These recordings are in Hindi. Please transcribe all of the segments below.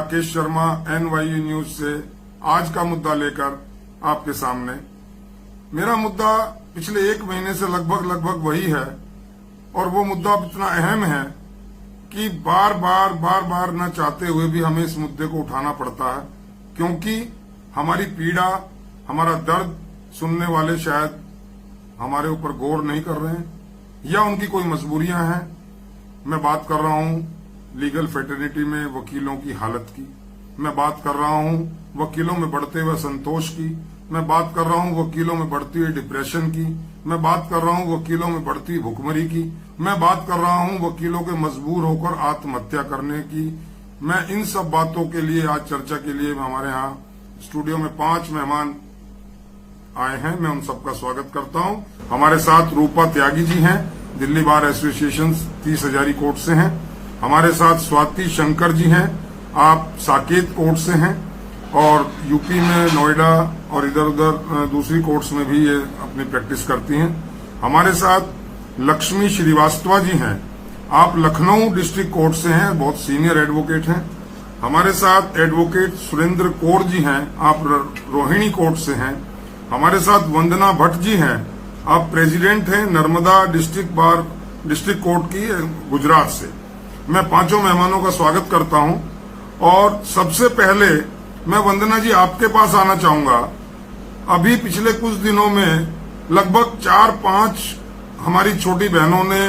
राकेश शर्मा NYU न्यूज से आज का मुद्दा लेकर आपके सामने। मेरा मुद्दा पिछले 1 महीने से लगभग वही है और वो मुद्दा इतना अहम है कि बार बार न चाहते हुए भी हमें इस मुद्दे को उठाना पड़ता है, क्योंकि हमारी पीड़ा, हमारा दर्द सुनने वाले शायद हमारे ऊपर गौर नहीं कर रहे हैं या उनकी कोई मजबूरियां हैं। मैं बात कर रहा हूं लीगल फेटर्निटी में वकीलों की हालत की, मैं बात कर रहा हूं वकीलों में बढ़ते हुए संतोष की, मैं बात कर रहा हूं वकीलों में बढ़ती हुई डिप्रेशन की, मैं बात कर रहा हूं वकीलों में बढ़ती हुई भुखमरी की, मैं बात कर रहा हूं वकीलों के मजबूर होकर आत्महत्या करने की। मैं इन सब बातों के लिए आज चर्चा के लिए हमारे यहाँ स्टूडियो में 5 मेहमान आए हैं। मैं उन सबका स्वागत करता हूं। हमारे साथ रूपा त्यागी जी हैं, Delhi bar association 30 Hazari court से हैं। हमारे साथ स्वाति शंकर जी हैं, आप साकेत कोर्ट से हैं और यूपी में नोएडा और इधर उधर दूसरी कोर्ट्स में भी ये अपनी प्रैक्टिस करती हैं। हमारे साथ लक्ष्मी श्रीवास्तव जी हैं, आप लखनऊ डिस्ट्रिक्ट कोर्ट से हैं, बहुत सीनियर एडवोकेट हैं। हमारे साथ एडवोकेट सुरेंद्र कौर जी हैं, आप रोहिणी कोर्ट से हैं। हमारे साथ वंदना भट्ट जी हैं, आप प्रेसिडेंट हैं नर्मदा डिस्ट्रिक्ट कोर्ट की गुजरात से। मैं 5 मेहमानों का स्वागत करता हूं और सबसे पहले मैं वंदना जी आपके पास आना चाहूंगा। अभी पिछले कुछ दिनों में लगभग 4-5 हमारी छोटी बहनों ने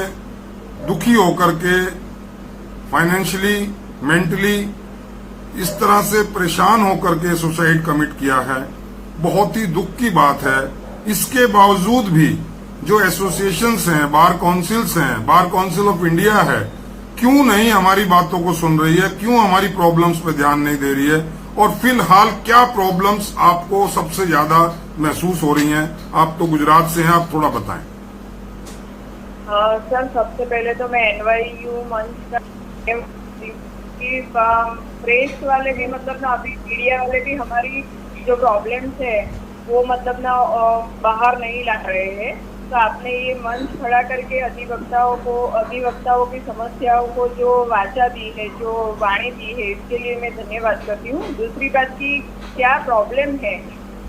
दुखी होकर के फाइनेंशियली, मेंटली इस तरह से परेशान होकर के सुसाइड कमिट किया है। बहुत ही दुख की बात है। इसके बावजूद भी जो एसोसिएशंस हैं, बार काउंसिल्स हैं, बार काउंसिल ऑफ इंडिया है, क्यों नहीं हमारी बातों को सुन रही है, क्यों हमारी प्रॉब्लम्स पे ध्यान नहीं दे रही है और फिलहाल क्या प्रॉब्लम्स आपको सबसे ज्यादा महसूस हो रही हैं? आप तो गुजरात से हैं, आप थोड़ा बताएं। सर, सबसे पहले तो मैं NYU मंच का प्रेस वाले भी मतलब ना, अभी मीडिया वाले भी हमारी जो प्रॉब्लम्स है वो मतलब ना बाहर नहीं ला रहे हैं। तो आपने ये मंच खड़ा करके अधिवक्ताओं की समस्याओं को जो वाचा दी है, जो वाणी दी है, इसके लिए मैं धन्यवाद करती हूँ। दूसरी बात की क्या प्रॉब्लम है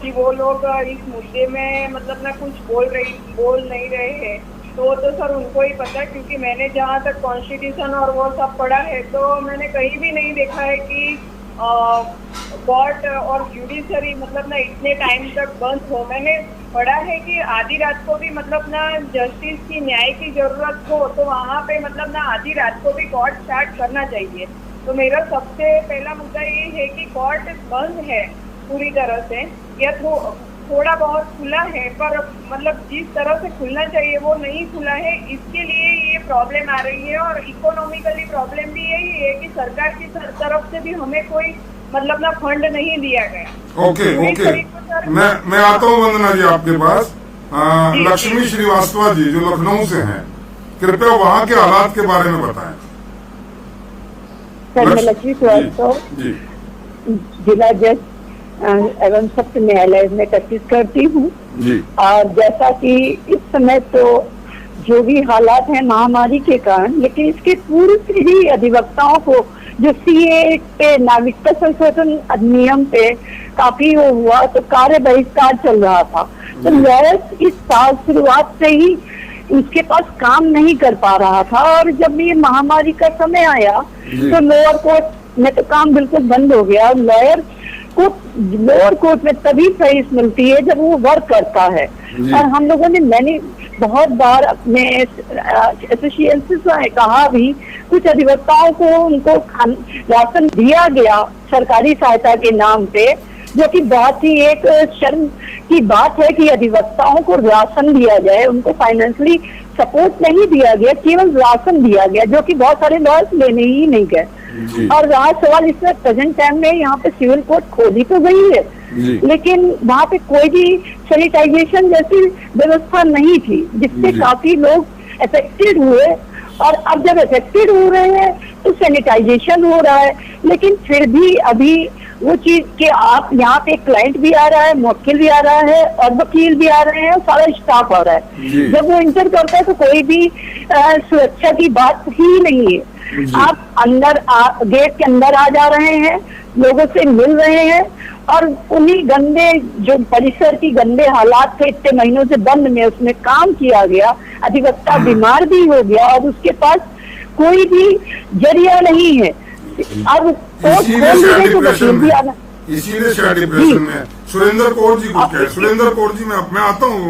कि वो लोग इस मुद्दे में मतलब ना कुछ बोल नहीं रहे हैं, तो सर उनको ही पता है, क्योंकि मैंने जहाँ तक कॉन्स्टिट्यूशन और वो सब पढ़ा है तो मैंने कहीं भी नहीं देखा है कि कोर्ट और जुडिशरी मतलब ना इतने टाइम तक बंद हो। मैंने पढ़ा है कि आधी रात को भी मतलब ना जस्टिस की, न्याय की जरूरत हो तो वहाँ पे मतलब ना आधी रात को भी कोर्ट स्टार्ट करना चाहिए। तो मेरा सबसे पहला मुद्दा ये है कि कोर्ट बंद है पूरी तरह से या थोड़ा बहुत खुला है, पर मतलब जिस तरह से खुलना चाहिए वो नहीं खुला है। इसके लिए ये प्रॉब्लम आ रही है और इकोनॉमिकली प्रॉब्लम भी यही है कि सरकार की तरफ से भी हमें कोई मतलब ना फंड नहीं दिया गया। ओके। मैं आता हूँ वंदना जी आपके पास। लक्ष्मी श्रीवास्तव जी जो लखनऊ से हैं, कृपया वहाँ के हालात के बारे में बताएं। सर, मैं लक्ष्मी श्रीवास्तव जिला जज एवं सत्र न्यायालय में प्रैक्टिस करती हूँ। और जैसा कि इस समय तो जो भी हालात हैं महामारी के कारण, लेकिन इसके पूर्व से ही अधिवक्ताओं को जो CAA पे, नागरिकता संशोधन अधिनियम पे काफी हुआ तो कार्य बहिष्कार चल रहा था। तो लॉयर्स इस साल शुरुआत से ही उसके पास काम नहीं कर पा रहा था और जब ये महामारी का समय आया तो लोअर कोर्ट में तो काम बिल्कुल बंद हो गया। लॉयर को लोअर कोर्ट में तभी फीस मिलती है जब वो वर्क करता है। और हम लोगों ने, मैंने बहुत बार अपने एसोसिएशन से कहा भी, कुछ अधिवक्ताओं को उनको राशन दिया गया सरकारी सहायता के नाम पे, जो कि बहुत ही एक शर्म की बात है कि अधिवक्ताओं को राशन दिया जाए, उनको फाइनेंशियली सपोर्ट नहीं दिया गया, केवल राशन दिया गया, जो कि बहुत सारे लॉयर्स लेने ही नहीं गए। और रहा सवाल इसमें, प्रेजेंट टाइम में यहाँ पे सिविल कोर्ट खोली तो गई है लेकिन वहाँ पे कोई भी सैनिटाइजेशन जैसी व्यवस्था नहीं थी, जिससे काफी लोग अफेक्टेड हुए। और अब जब अफेक्टेड हो रहे हैं तो सैनिटाइजेशन हो रहा है, लेकिन फिर भी अभी वो चीज कि आप यहाँ पे क्लाइंट भी आ रहा है, मुवक्किल भी आ रहा है और वकील भी आ रहे हैं, सारा स्टाफ आ रहा है। जब वो इंटर करता है तो कोई भी सुरक्षा की बात ही नहीं है। आप अंदर गेट के अंदर आ जा रहे हैं, लोगों से मिल रहे हैं और उन्हीं गंदे जो परिसर की गंदे हालात थे, इतने महीनों से बंद में उसमें काम किया गया, अधिवक्ता बीमार भी हो गया और उसके पास कोई भी जरिया नहीं है। अब इसीलिए शायद डिप्रेशन में है। सुरेंद्र कौर जी को क्या है? सुरेंद्र कौर जी, मैं आता हूँ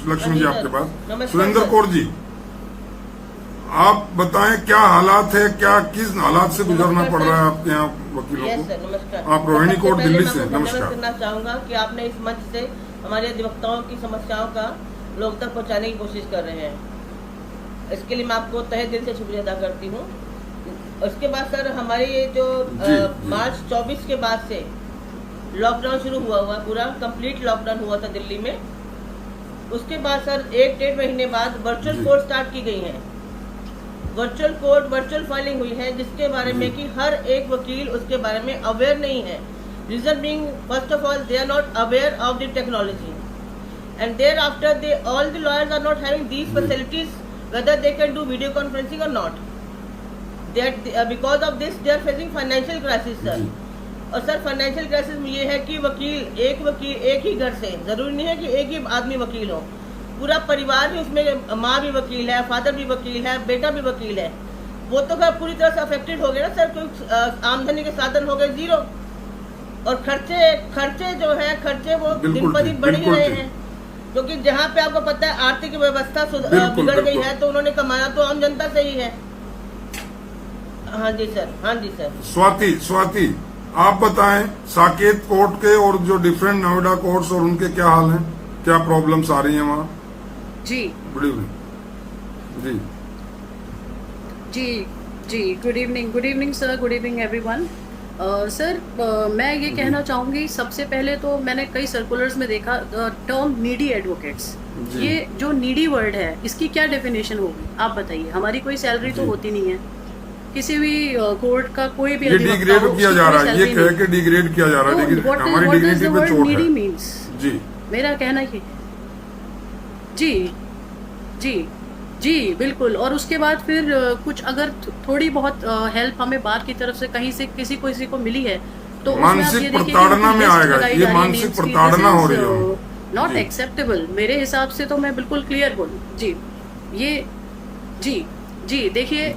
लक्ष्मी जी आपके पास। सुरेंद्र कौर जी, आप बताएं क्या हालात है, क्या किस हालात से गुजरना पड़ रहा है आपके यहाँ वकीलों को? नमस्कार। आप रोहिणी कोर्ट दिल्ली से। नमस्कार करना चाहूंगा कि आपने इस मंच से हमारे अधिवक्ताओं की समस्याओं का लोग तक पहुँचाने की कोशिश कर रहे हैं, इसके लिए मैं आपको तहे दिल से शुक्रिया अदा करती हूँ। उसके बाद सर हमारे ये जो मार्च 24 के बाद से लॉकडाउन शुरू हुआ पूरा कंप्लीट लॉकडाउन हुआ था दिल्ली में। उसके बाद सर 1-1.5 महीने बाद वर्चुअल कोर्ट स्टार्ट की गई है। वर्चुअल कोर्ट, वर्चुअल फाइलिंग हुई है, जिसके बारे में कि हर एक वकील उसके बारे में अवेयर नहीं है। Reason being, first of all they are not aware of the technology and thereafter they all the lawyers are not having these facilities whether they can do video conferencing or not. That because of this they are facing financial crisis sir. और सर फाइनेंशियल क्राइसिस में ये है कि वकील एक ही घर से, जरूरी नहीं है कि एक ही आदमी वकील हो, पूरा परिवार भी उसमें, माँ भी वकील है, फादर भी वकील है, बेटा भी वकील है, वो तो क्या पूरी तरह से अफेक्टेड हो गए ना सर। कोई आमदनी के साधन हो गए जीरो, और खर्चे जो है वो दिन पर दिन बढ़ ही रहे हैं, क्योंकि जहाँ पे आपको पता है आर्थिक व्यवस्था बिगड़ गई है तो उन्होंने कमाना तो आम जनता से ही है। हाँ जी सर। स्वाति आप बताएं साकेत कोर्ट के और जो डिफरेंट नोएडा कोर्ट्स और उनके क्या हाल हैं, क्या प्रॉब्लम्स आ रही हैं वहाँ? जी गुड इवनिंग। जी good evening sir, good evening everyone. Sir मैं ये कहना चाहूँगी, सबसे पहले तो मैंने कई सर्कुलर्स में देखा टर्म नीडी एडवोकेट्स, ये जो नीडी वर्ड है इसकी क्या डेफिनेशन होगी आप बताइए। हमारी कोई सैलरी तो होती नहीं है, किसी भी कोर्ट का कोई भी डिग्रेड किया जा रहा है, ये कह के डिग्रेड किया जा रहा है, हमारी डिग्निटी पे चोट है। नीडी मींस जी, मेरा कहना ये जी बिल्कुल। और उसके बाद फिर कुछ अगर थोड़ी बहुत हेल्प हमें बात की तरफ से कहीं से किसी को मिली है तो मानसिक प्रताड़ना में आएगा, ये मानसिक प्रताड़ना हो रही है, नॉट एक्सेप्टेबल मेरे हिसाब से। तो मैं बिल्कुल क्लियर बोलूँ जी, ये जी देखिए,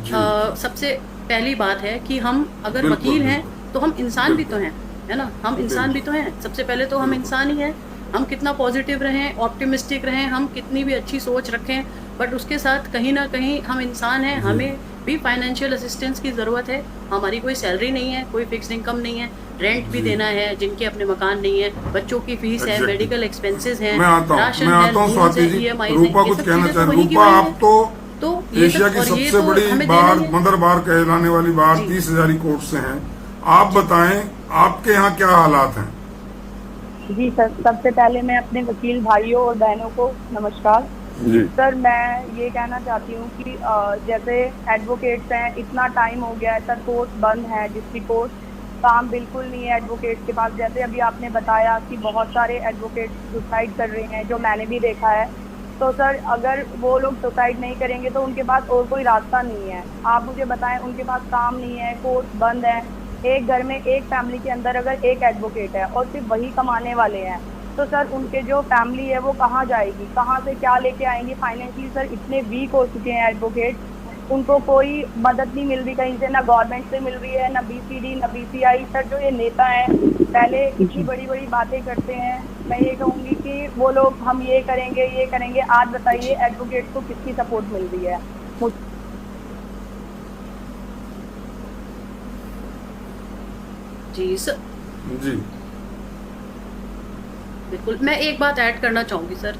सबसे पहली बात है कि हम अगर वकील हैं तो हम इंसान भी तो हैं, है ना, हम इंसान भी तो हैं। सबसे पहले तो हम इंसान ही हैं, हम कितना पॉजिटिव रहें, ऑप्टिमिस्टिक रहें, हम कितनी भी अच्छी सोच रखें, बट उसके साथ कहीं ना कहीं हम इंसान हैं, हमें भी फाइनेंशियल असिस्टेंस की ज़रूरत है। हमारी कोई सैलरी नहीं है, कोई फिक्स इनकम नहीं है, रेंट भी देना है, जिनके अपने मकान नहीं है, बच्चों की फीस है, मेडिकल एक्सपेंसेस हैं, राशन है, रूपा कुछ कहना चाह रही। रूपा आप तो एशिया की सबसे बड़ी बार मदर बार कहलाने वाली बार 30,000 कोर्ट से हैं, आप बताएं आपके यहाँ क्या हालात हैं? जी सर, सबसे पहले मैं अपने वकील भाइयों और बहनों को नमस्कार। सर मैं ये कहना चाहती हूँ कि जैसे एडवोकेट्स हैं, इतना टाइम हो गया है सर, कोर्ट बंद है, डिस्ट्रिक्ट कोर्ट काम बिल्कुल नहीं है एडवोकेट्स के पास। जैसे अभी आपने बताया कि बहुत सारे एडवोकेट्स सुसाइड कर रहे हैं, जो मैंने भी देखा है। तो सर अगर वो लोग सुसाइड नहीं करेंगे तो उनके पास और कोई रास्ता नहीं है। आप मुझे बताएं, उनके पास काम नहीं है, कोर्ट बंद है, एक घर में एक फैमिली के अंदर अगर एक एडवोकेट है और सिर्फ वही कमाने वाले हैं, तो सर उनके जो फैमिली है वो कहाँ जाएगी, कहाँ से क्या लेके आएंगे? फाइनेंशियली सर इतने वीक हो चुके हैं एडवोकेट, उनको कोई मदद नहीं मिल रही कहीं से, ना गवर्नमेंट से मिल रही है, ना BCD, ना BCI। सर जो ये नेता हैं पहले इतनी बड़ी बड़ी बातें करते हैं, मैं ये कहूँगी कि वो लोग हम ये करेंगे, आज बताइए एडवोकेट को किसकी सपोर्ट मिल रही है? जी सर, जी बिल्कुल। मैं एक बात ऐड करना चाहूँगी सर,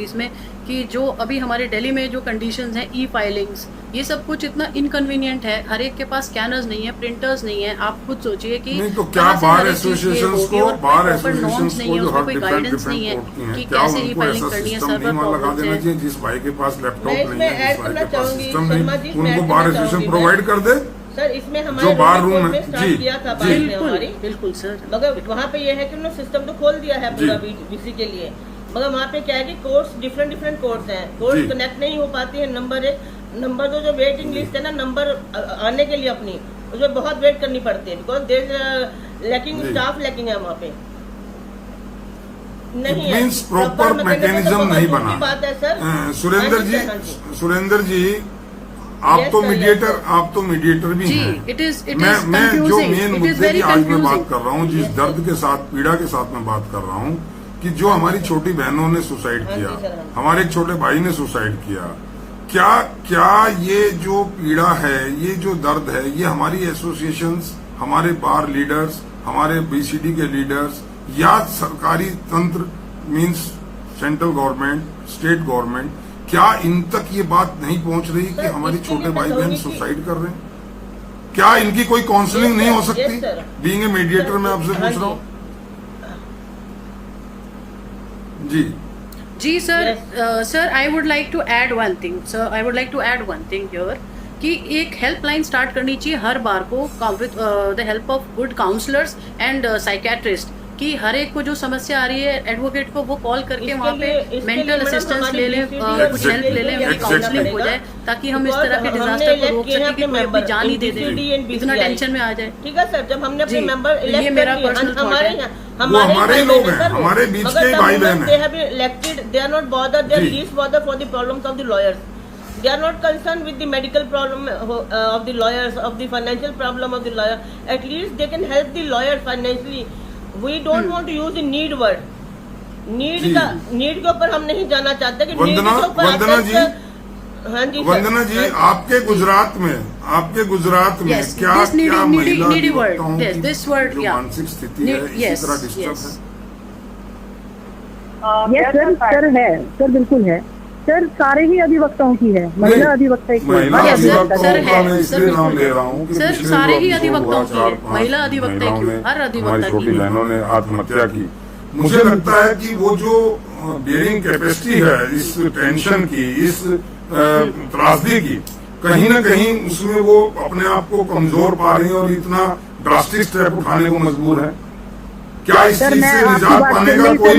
इसमें कि जो अभी हमारे दिल्ली में जो कंडीशंस हैं, ई फाइलिंग्स, ये सब कुछ इतना इनकन्वीनियंट है, हर एक के पास स्कैनर्स नहीं है, प्रिंटर्स नहीं है। आप खुद सोचिए कि नहीं तो क्या बार एसोसिएशंस को नहीं है, उसमें कोई गाइडेंस नहीं है कि कैसे ई फाइलिंग करनी है, सर्वर प्रॉब्लम्स है। जिस भाई के पास लैपटॉप नहीं है, जिस भाई के पास सिस्टम नहीं, उनको बार एसोसिएशन प्रोवाइड कर दे सर इसमें जो हमारे बार रूम में है स्टार्ट जी किया था बात में हमारी, बिल्कुल सर, मगर वहाँ पे ये है कि उन्होंने सिस्टम तो खोल दिया है पूरा बीसी के लिए, मगर वहाँ पे क्या है कि कोर्स डिफरेंट कोर्स हैं, कोर्स कनेक्ट नहीं हो पाती है। नंबर 1, नंबर 2 जो वेटिंग लिस्ट है ना, नंबर आने के लिए अपनी उसमें बहुत वेट करनी पड़ती है, because there lacking staff lacking है वहाँ पे, नहीं है प्रॉपर मैकेनिज्म नहीं बना। बात है सर सुरेंद्र जी आप तो मीडिएटर भी हैं। मैं जो मेन मुद्दे की आज मैं बात कर रहा हूँ, जिस दर्द के साथ, पीड़ा के साथ मैं बात कर रहा हूँ कि जो हमारी छोटी बहनों ने सुसाइड किया, हमारे एक छोटे भाई ने सुसाइड किया, क्या ये जो पीड़ा है, ये जो दर्द है, ये हमारी एसोसिएशंस, हमारे बार लीडर्स, हमारे बीसीडी के लीडर्स या सरकारी तंत्र means central government, state government, क्या इन तक ये बात नहीं पहुंच रही कि हमारी छोटे भाई बहन सुसाइड कर रहे हैं? क्या इनकी कोई काउंसलिंग नहीं हो सकती? बीइंग ए मीडिएटर मैं आपसे पूछ रहा हूँ जी sir I would like to add one thing here कि एक हेल्पलाइन स्टार्ट करनी चाहिए हर बार को with the help of good counsellors and psychiatrist, कि हर एक को जो समस्या आ रही है एडवोकेट को वो कॉल करके वहाँ पे मेंटल असिस्टेंस ले लें, कुछ हेल्प ले लें, उनकी काउंसलिंग हो जाए, ताकि हम इस तरह के डिजास्टर को रोक सकें कि कोई अपनी जान ही दे दे, इतना टेंशन में आ जाए। ठीक है सर, जब हमने अपने मेंबर ये मेरा पर्सनल थॉट है। हमारे लोग हैं, हमारे बीच के भाई बहन हैं। They have been elected, they are not bothered, they are least bothered for the problems of the lawyers. They are not concerned with the medical problem of the lawyers, of the financial problem of the lawyer. At least they can help the lawyer financially. We don't want to use the need word. Need के ऊपर हम नहीं जाना चाहते कि वंदना जी, हाँ जी वंदना जी, आपके गुजरात में क्या महिला अधिवक्ताओं की जो मानसिक स्थिति है इसी तरह डिस्टर्ब है? सर है सर, बिल्कुल है सर, सारे ही अधिवक्ताओं की है, महिला अधिवक्ता इसलिए नाम ले रहा हूँ सर, सारे ही अधिवक्ताओं की है, महिला अधिवक्ता की, हर अधिवक्ता की। छोटी बहनों ने आत्महत्या की। मुझे लगता है कि वो जो बियरिंग कैपेसिटी है इस टेंशन की, इस त्रासदी की, कहीं ना कहीं उसमें वो अपने आप को कमजोर पा रही है और इतना ड्रास्टिक स्टेप उठाने को मजबूर है। क्या इस चीज से निजात पाने का कोई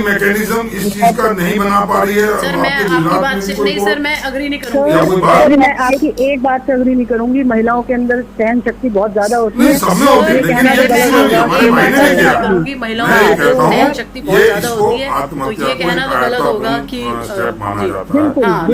मैकेनिज्म इस चीज का नहीं बना पा रही है? सर मैं आपकी बात से नहीं, सर मैं अग्री नहीं करूंगी। मैं आपकी एक बात से अग्री नहीं करूंगी। महिलाओं के अंदर सहन शक्ति बहुत ज्यादा होती है। महिलाओं को सहन शक्ति बहुत ज्यादा होती है, तो ये कहना तो गलत होगा कि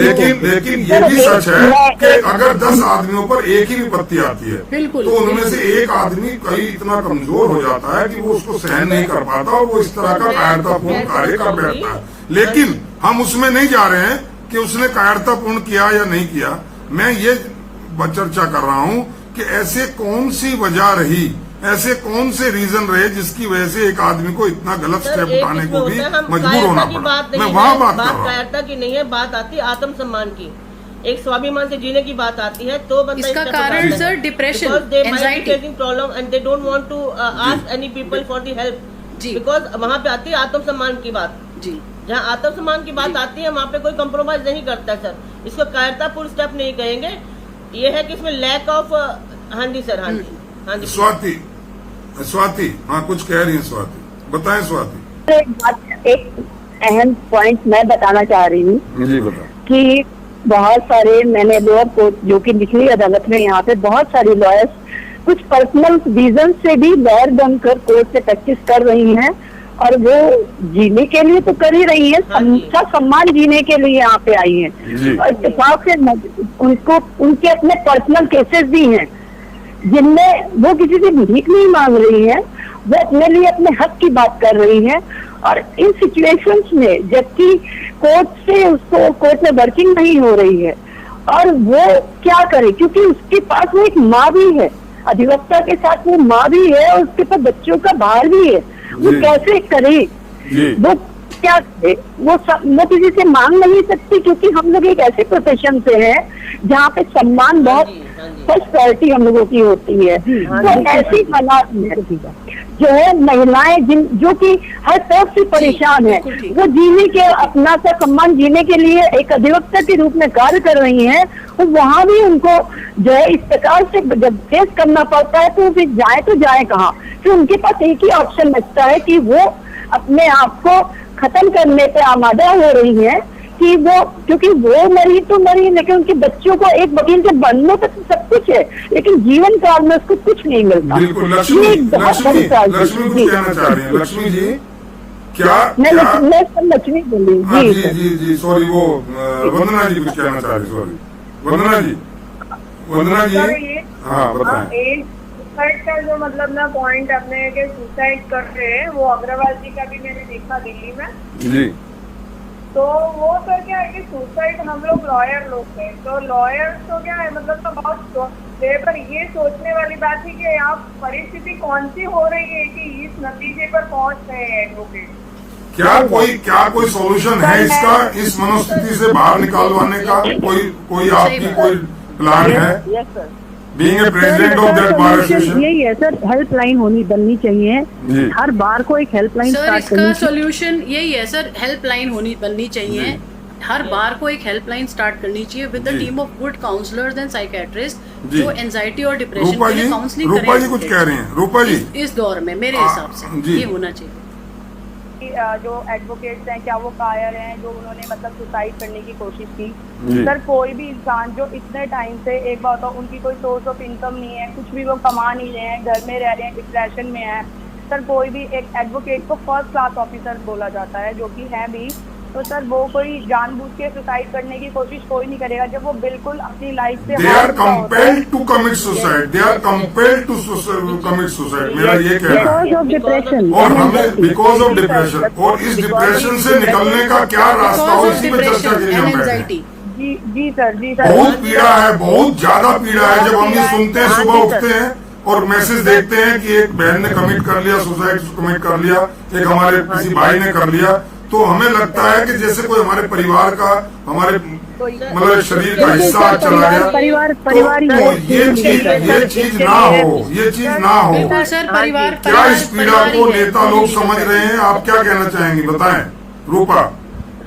लेकिन ये भी सच है कि अगर 10 आदमियों पर एक ही विपत्ति आती है तो उनमें से एक आदमी कहीं इतना कमजोर हो जाता है कि वो उसको सहन नहीं कर पाता और वो इस तरह का कायरतापूर्ण कार्य कर बैठता है। लेकिन हम उसमें नहीं जा रहे हैं कि उसने कायरतापूर्ण किया या नहीं किया। मैं ये चर्चा कर रहा हूँ कि ऐसे कौन सी वजह रही, ऐसे कौन से रीजन रहे जिसकी वजह से एक आदमी को इतना गलत स्टेप उठाने को भी मजबूर होना पड़ा। मैं वहाँ बात कर रहा हूँ। कायरता की नहीं है, बात आती है आत्मसम्मान की, एक स्वाभिमान से जीने की बात आती है। तो बंदा इसका कारण sir depression, anxiety problem and they don't want to ask any people for the help जी, बिकॉज वहाँ पे आती है आत्मसम्मान की बात जी। जहाँ आत्मसम्मान की बात आती है वहाँ पे कोई कम्प्रोमाइज नहीं करता सर। इसको कायरतापूर्ण स्टेप नहीं कहेंगे, ये है कि इसमें लैक ऑफ। हाँ जी सर, हाँ जी स्वाति हाँ कुछ कह रही है स्वाति, बताएं स्वाति। एक अहम पॉइंट मैं बताना चाह रही हूँ जी, बता कि बहुत सारे मैंने लोअर कोर्ट जो कि निचली अदालत में यहाँ पे बहुत सारी लॉयर्स कुछ पर्सनल रीजन से भी लॉयर बनकर कोर्ट से प्रैक्टिस कर रही हैं और वो जीने के लिए तो कर ही रही है, अच्छा सम्मान जीने के लिए यहाँ पे आई हैं। और इत्तेफाक से उनको उनके अपने पर्सनल केसेस भी हैं जिनमें वो किसी से भीख नहीं मांग रही है, वो अपने लिए अपने हक की बात कर रही है। और इन सिचुएशंस में जबकि कोर्ट से उसको कोर्ट में वर्किंग नहीं हो रही है और वो क्या करे, क्योंकि उसके पास वो एक माँ भी है, अधिवक्ता के साथ वो माँ भी है और उसके पास बच्चों का भार भी है। वो कैसे करे, वो क्या करे, वो किसी से मांग नहीं सकती, क्योंकि हम लोग एक ऐसे प्रोफेशन से हैं जहाँ पे सम्मान बहुत फर्स्ट प्रायोरिटी हम लोगों की होती है। तो ऐसी हालात में जो है महिलाएं जो कि हर तरफ से परेशान है, बिल्कुल ठीक। वो जीने के, अपना सा सम्मान जीने के लिए एक अधिवक्ता के रूप में कार्य कर रही हैं, और वहाँ भी उनको जो है इस प्रकार से जब फेस करना पड़ता है तो फिर जाए तो जाए कहाँ। फिर उनके पास एक ही ऑप्शन बचता है कि वो अपने आप को खत्म करने पे आमादा हो रही है, कि वो, क्योंकि वो मरी तो मरी, लेकिन उनके बच्चों को एक वकील के बनने तक तो सब कुछ है, लेकिन जीवन काल में उसको कुछ नहीं मिलता। बिल्कुल। लक्ष्मी, ये एक बहुत लक्ष्मी, बड़ी ट्रेजेडी लक्ष्मी कुछ कहना चाह रही है। लक्ष्मी जी, क्या मैं क्या लक्ष्मी बोली। हाँ जी जी, सॉरी, वो वंदना जी कुछ कहना चाह रही, सॉरी वंदना जी। वंदना जी, सर, ये हाँ बताएं। एक सुसाइड का जो मतलब ना पॉइंट अपने के सुसाइड कर रहे हैं, वो अग्रवाल जी का भी मैंने देखा दिल्ली में। जी तो वो तो क्या है कि सुसाइड, हम लोग लॉयर लोग हैं, तो लॉयर तो क्या है मतलब तो बहुत पर ये सोचने वाली बात है कि यहाँ परिस्थिति कौन सी हो रही है कि इस नतीजे पर पहुंच रहे हैं एडवोकेट। क्या कोई सॉल्यूशन है इसका, इस मनोस्थिति से बाहर निकालवाने का? कोई आपकी कोई प्लान है? Yes sir. Being a president of that bar association. यही है सर, हेल्पलाइन बननी चाहिए, हर बार को एक हेल्पलाइन सर स्टार्ट इसका करनी सॉल्यूशन यही है सर, हेल्पलाइन बननी चाहिए, हर बार को एक हेल्पलाइन स्टार्ट करनी चाहिए विद द जी। Team of good counsellors and psychiatrist जी। जो एंजाइटी और डिप्रेशन रूपा के जी, लिए काउंसलिंग रूपा जी कुछ कह रही हैं। रूपा जी, इस दौर में मेरे हिसाब से जी। ये होना चाहिए। जो एडवोकेट्स हैं क्या वो कायर हैं जो उन्होंने मतलब सुसाइड करने की कोशिश जी। की? सर कोई भी इंसान जो इतने टाइम से, एक बात हो, उनकी कोई सोर्स ऑफ इनकम नहीं है, कुछ भी वो कमा नहीं रहे हैं, घर में रह रहे हैं, डिप्रेशन में है, सर कोई भी एक एडवोकेट को फर्स्ट क्लास ऑफिसर बोला जाता है, जो कि है भी। तो सर वो कोई जानबूझ के सुसाइड करने की कोशिश कोई नहीं करेगा जब वो बिल्कुल अपनी लाइफ से they are compelled to commit suicide, they are compelled to commit suicide, मेरा ये कहना है। Because of depression. और हमें बिकॉज ऑफ डिप्रेशन, और इस डिप्रेशन से निकलने का क्या रास्ता हो, इसी पे चर्चा के लिए हम बैठे हैं। जी सर बहुत पीड़ा है, बहुत ज्यादा पीड़ा है जब हम ये सुनते हैं, सुबह उठते हैं और मैसेज देखते हैं कि एक बहन ने कमिट कर लिया, सुसाइड कमिट कर लिया, एक हमारे किसी भाई ने कर लिया, तो हमें लगता है कि जैसे कोई हमारे परिवार का, हमारे मतलब शरीर का हिस्सा चला गया। परिवार तो ही ये चीज ना हो, ये चीज ना हो। बिल्कुल सर, परिवार क्या इस पीड़ा को नेता लोग समझ रहे हैं? आप क्या कहना चाहेंगे, बताएं रूपा।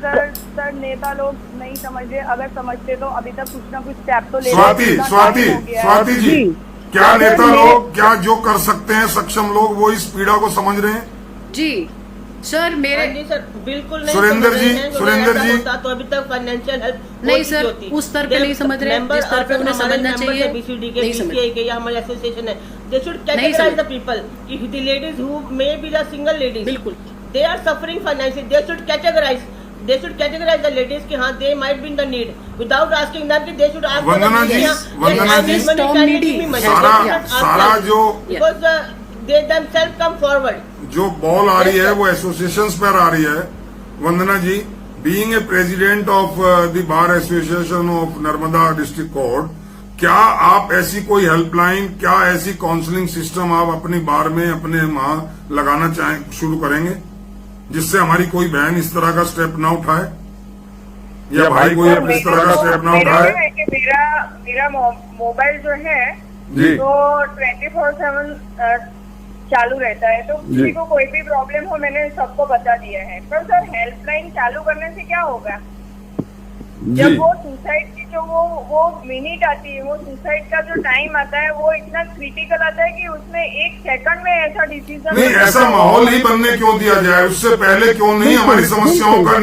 सर नेता लोग नहीं समझ रहे, अगर समझते तो अभी तक कुछ ना कुछ स्टेप तो ले स्वाति जी, क्या नेता लोग, क्या जो कर सकते हैं सक्षम लोग, वो इस पीड़ा को समझ रहे हैं? जी सर, मेरे जी सर बिल्कुल नहीं सुरेंद्र समझ जी, रहे हैं। सुरेंद्र जी। होता तो अभी तक फाइनेंशियल हेल्प नहीं सर, उस स्तर पे नहीं समझ रहे, जिस स्तर पे उन्हें समझना चाहिए बीसीडी के, नहीं समझ बीसीआई के या हमारे एसोसिएशन है, they should categorize the people, if the ladies who may be the single ladies, बिल्कुल they are suffering financially, they should categorize, they should categorize the ladies कि हाँ they might be in the need without asking them कि they should ask for the Vandana ji, हाँ, Vandana I ji, need money, can you give me money? सारा They should ask सारा them जो because they themselves come forward. जो बॉल आ रही है वो एसोसिएशंस पर आ रही है। Vandana ji, being a president of the bar association of Narmada district court, क्या आप ऐसी कोई हेल्पलाइन, क्या ऐसी काउंसलिंग सिस्टम आप अपनी बार में, अपने वहां लगाना चाहें, शुरू करेंगे, जिससे हमारी कोई बहन इस तरह का स्टेप ना उठाए या भाई कोई इस तरह का स्टेप ना उठाए? मेरा मोबाइल जो है जी। तो 24/7 चालू रहता है, तो किसी को कोई भी प्रॉब्लम हो मैंने सबको बता दिया है। पर सर हेल्पलाइन चालू करने से क्या होगा? जब वो सुसाइड की जो वो मिनट आती है, वो सुसाइड का जो टाइम आता है, वो इतना क्रिटिकल आता है कि उसमें 1 सेकंड में ऐसा डिसीजन नहीं, ऐसा माहौल ही बनने क्यों दिया जाए? उससे पहले क्यों नहीं हमारी समस्याओं का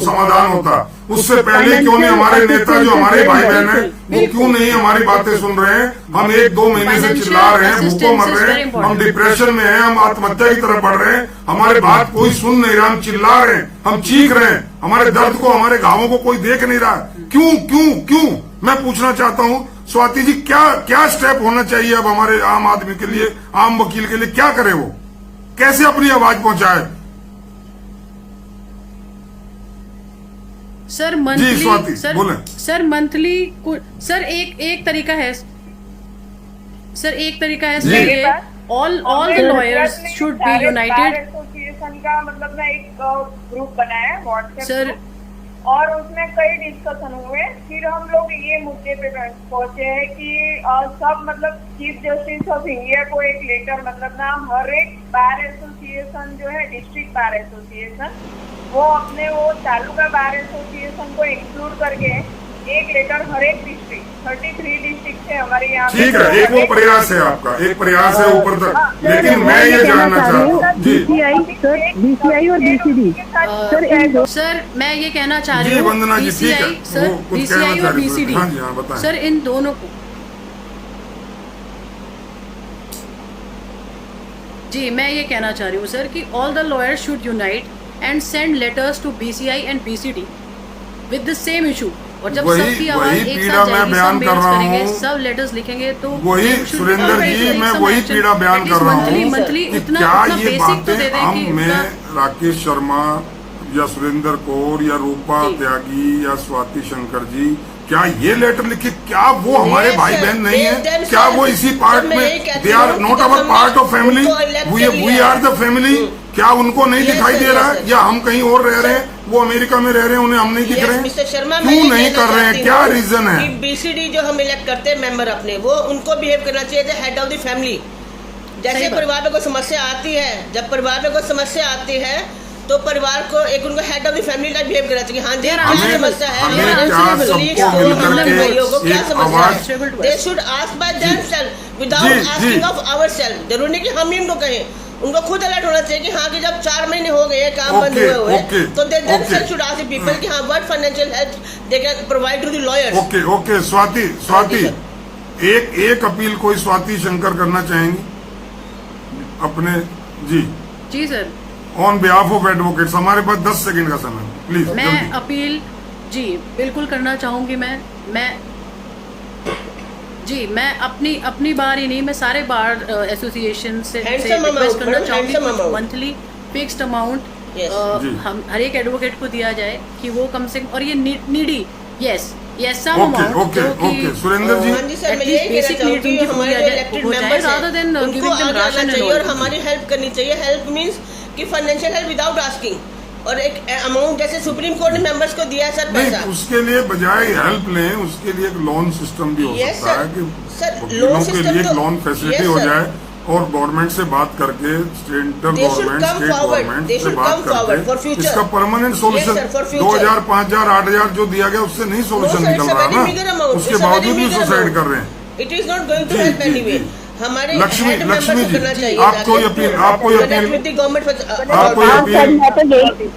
समाधान होता? उससे पहले क्यों नहीं हमारे नेता जो हमारे भाई बहन हैं वो क्यों नहीं हमारी बातें सुन रहे हैं? हम 1-2 महीने से चिल्ला रहे हैं, भूखों मर रहे हैं, हम डिप्रेशन में हैं, हम आत्महत्या की तरफ बढ़ रहे हैं, हमारे बात कोई सुन नहीं रहा, हम चिल्ला रहे हैं, हम चीख रहे हैं, हमारे दर्द को, हमारे घावों को कोई देख नहीं रहा। क्यों क्यों क्यों? मैं पूछना चाहता हूँ स्वाति जी, क्या स्टेप होना चाहिए अब हमारे आम आदमी के लिए, आम वकील के लिए? क्या करे वो, कैसे अपनी आवाज पहुंचाए? सर जी, मंथली, स्वाति, बोलें। सर मंथली, सर एक तरीका है, सर एक तरीका है जी। Sir, all the lawyers should be united. Association का मतलब ना एक ग्रुप बनाया है व्हाट्सएप सर और उसमें कई डिस्कशन हुए। फिर हम लोग ये मुद्दे पे पहुंचे हैं कि सब मतलब चीफ जस्टिस ऑफ इंडिया को एक लेटर मतलब ना हर एक बार एसोसिएशन जो है डिस्ट्रिक्ट बार एसोसिएशन वो अपने वो तालुका बार एसोसिएशन को इंक्लूड करके एक लेटर हर एक डिस्ट्रिक्ट 33 डिस्ट्रिक्ट से हमारे यहाँ ठीक है, एक वो प्रयास है आपका, एक प्रयास है ऊपर तक। लेकिन मैं ये जानना चाहता हूँ जी बीसीआई और बीसीडी सर मैं ये कहना चाह रही जी हूँ वंदना जी, ठीक है, सर वो कुछ बीसीआई कहना और चाह रही बीसीडी थी। हाँ जी हाँ बताएं। सर इन दोनों को जी मैं ये कहना चाह रही हूँ सर कि all the lawyers should unite and send letters to BCI and BCD with the same issue. और जब सबकी आवाज एक साथ जाएगी, सब मेल्स करेंगे, सब लेटर्स लिखेंगे तो वही सुरेंद्र जी, मैं वही पीड़ा बयान कर रहा हूँ मंथली कि उतना क्या उतना ये बेसिक तो दे बातें दें कि हम मैं राकेश शर्मा या सुरेंद्र कौर या रूपा जी। त्यागी या स्वाति शंकर जी, क्या ये लेटर लिखे, क्या वो हमारे Yes, भाई sir. बहन नहीं Them, है? sir. क्या वो इसी पार्ट मैं यही में कहती दे आर हूँ नॉट कि अवर हमने पार्ट ऑफ फैमिली, उनको elect कर वी लिया आर द फैमिली? क्या उनको नहीं Yes, दिखाई sir, दे रहा yes, है? sir. या हम कहीं और रह रहे हैं, वो अमेरिका में रह रहे हैं, उन्हें हम नहीं दिख Yes, रहे Mr. हैं? शर्मा, मैं क्यों ये नहीं कहना कर रहे हैं? चाहती क्या हूँ रीजन है? कि बीसीडी जो हम इलेक्ट करते हैं मेंबर अपने, वो उनको बिहेव करना चाहिए the head of the family. जैसे सही बात। परिवार में कोई समस्या आती है, जब परिवार में कोई समस्या आती है तो परिवार को एक उनको head of the family like behave करना चाहिए। हाँ जी, They are क्या answerable. समस्या है, हमें They are क्या answerable. सबको तो मिल हम करके भाइयों को क्या एक समस्या आवाज है, Answerable to they us. Should ask by themselves जी, विदाउट जी। Asking of ourselves. जरूरी नहीं कि हम ही उनको कहें, उनको खुद अलर्ट होना चाहिए कि हाँ कि जब 4 महीने हो गए काम बंद Okay, हुए हुए okay, तो they okay. Themselves should ask the people कि हाँ what financial help they can provide to the lawyers. Okay okay Swati Swati हाँ एक अपील कोई स्वाति शंकर करना चाहेंगी अपने जी जी sir on behalf of advocates? हमारे पास 10 सेकंड का समय, प्लीज मैं जल्दी। अपील जी बिल्कुल करना चाहूंगी। मैं जी मैं अपनी बार ही नहीं, मैं सारे बार एसोसिएशन से Handsome amount, रिक्वेस्ट करना madam, चाहूंगी handsome amount. Monthly fixed amount Yes. जी। हम हर एक एडवोकेट को दिया जाए कि वो कम से कम, और ये needy yes some okay amount okay okay Surendra ji हाँ जी सर, At मैं least यही कहना basic चाहूंगी needs उनकी कि हमारे पूरी जो आ जाए, इलेक्टेड हो जाए, मेंबर्स rather than हैं giving उनको them आगे आना ration and चाहिए all. और हमारी हेल्प करनी चाहिए। हेल्प मींस कि फाइनेंशियल हेल्प विदाउट आस्किंग, और एक अमाउंट जैसे सुप्रीम कोर्ट ने मेंबर्स को दिया है सर नहीं, पैसा। उसके लिए बजाय हेल्प लें, उसके लिए एक लोन सिस्टम भी हो Yes, सकता sir. है कि Sir, वकीलों loan के system लिए एक तो- लोन फैसिलिटी Yes, हो sir. जाए और गवर्नमेंट से बात करके, central They should government, come state forward. Government They से should बात come forward for करके future. इसका permanent solution Yes, sir, for future. 2000, 5000, 8000 जो दिया गया उससे नहीं सोल्यूशन No, sir, निकल it's a रहा very bigger ना, amount. उसके It's a very बावजूद भी bigger सुसाइड amount. कर रहे हैं। It is not going to जी, हेल्प जी, एनीवे। जी। हमारे लक्ष्मी हेड मेंबर्स लक्ष्मी को जी, करना चाहिए आपको ये अपील विद द गवर्नमेंट आपको ये हाँ सर, अपील मैं तो यही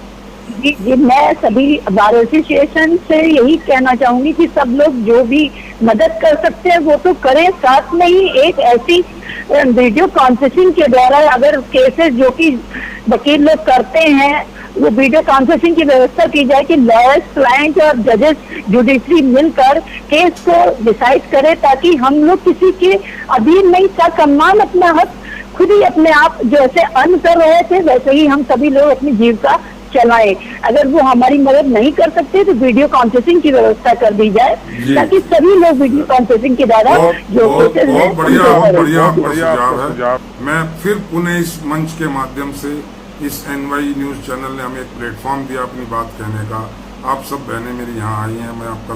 जी मैं सभी बार एसोसिएशन से यही कहना चाहूंगी कि सब लोग जो भी मदद कर सकते हैं वो तो करें। साथ में ही एक ऐसी वीडियो कॉन्फ्रेंसिंग के द्वारा अगर केसेस जो कि वकील लोग करते हैं वो वीडियो कॉन्फ्रेंसिंग की व्यवस्था की जाए कि लॉयर्स, क्लाइंट और जजेस, जुडिशरी मिलकर केस को डिसाइड करे, ताकि हम लोग किसी के अधीन नहीं, सम्मान अपना हक खुद ही अपने आप जैसे अन्न कर रहे थे वैसे ही हम सभी लोग अपनी जीविका चलाएं। अगर वो हमारी मदद नहीं कर सकते तो वीडियो कॉन्फ्रेंसिंग की व्यवस्था कर दी जाए जी। ताकि सभी लोग वीडियो कॉन्फ्रेंसिंग के द्वारा जो बहुत केसेस हैं बढ़िया, उनको बहुत करें। बढ़िया आपका बढ़िया सुझाव आपका है। मैं फिर पुनः इस मंच के माध्यम से, इस NY न्यूज चैनल ने हमें एक प्लेटफॉर्म दिया अपनी बात कहने का। आप सब बहनें मेरी यहाँ आई हैं, मैं आपका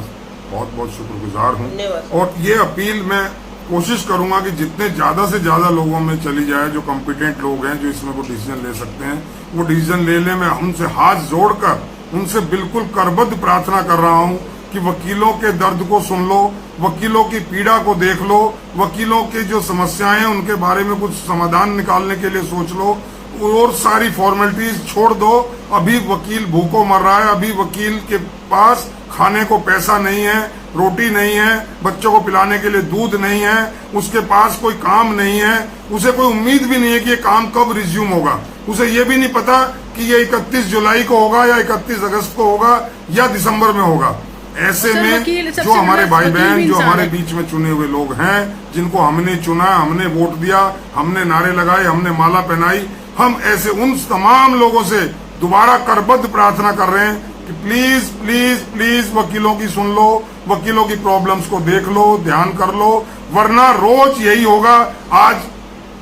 बहुत बहुत शुक्रगुजार हूँ। धन्यवाद। और ये अपील मैं कोशिश करूंगा कि जितने ज्यादा से ज्यादा लोगों में चली जाए, जो कॉम्पिटेंट लोग हैं, जो इसमें वो डिसीजन ले सकते हैं, वो डिसीजन ले लें। मैं उनसे हाथ जोड़कर उनसे बिल्कुल करबद्ध प्रार्थना कर रहा हूँ कि वकीलों के दर्द को सुन लो, वकीलों की पीड़ा को देख लो, वकीलों की जो समस्याएं हैं उनके बारे में कुछ समाधान निकालने के लिए सोच लो, और सारी फॉर्मेलिटीज छोड़ दो। अभी वकील भूखों मर रहा है, अभी वकील के पास खाने को पैसा नहीं है, रोटी नहीं है, बच्चों को पिलाने के लिए दूध नहीं है, उसके पास कोई काम नहीं है, उसे कोई उम्मीद भी नहीं है कि ये काम कब रिज्यूम होगा। उसे ये भी नहीं पता कि ये 31 जुलाई को होगा या 31 अगस्त को होगा या दिसंबर में होगा। ऐसे सर, में वकील सबसे जो हमारे बड़ा भाई वकील बहन भी जो इंसान हमारे है। बीच में चुने हुए लोग हैं, जिनको हमने चुना, हमने वोट दिया, हमने नारे लगाए, हमने माला पहनाई, हम ऐसे उन तमाम लोगों से दोबारा करबद्ध प्रार्थना कर रहे हैं कि प्लीज प्लीज प्लीज वकीलों की सुन लो, वकीलों की प्रॉब्लम्स को देख लो, ध्यान कर लो, वरना रोज यही होगा। आज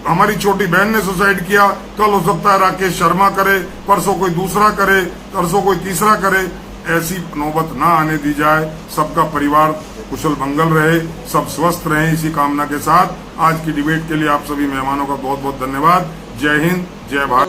हमारी छोटी बहन ने सुसाइड किया, कल हो सकता है राकेश शर्मा करे, परसों कोई दूसरा करे, परसों कोई तीसरा करे। ऐसी नौबत ना आने दी जाए। सबका परिवार कुशल मंगल रहे, सब स्वस्थ रहें, इसी कामना के साथ आज की डिबेट के लिए आप सभी मेहमानों का बहुत बहुत धन्यवाद। जय हिंद, जय भारत।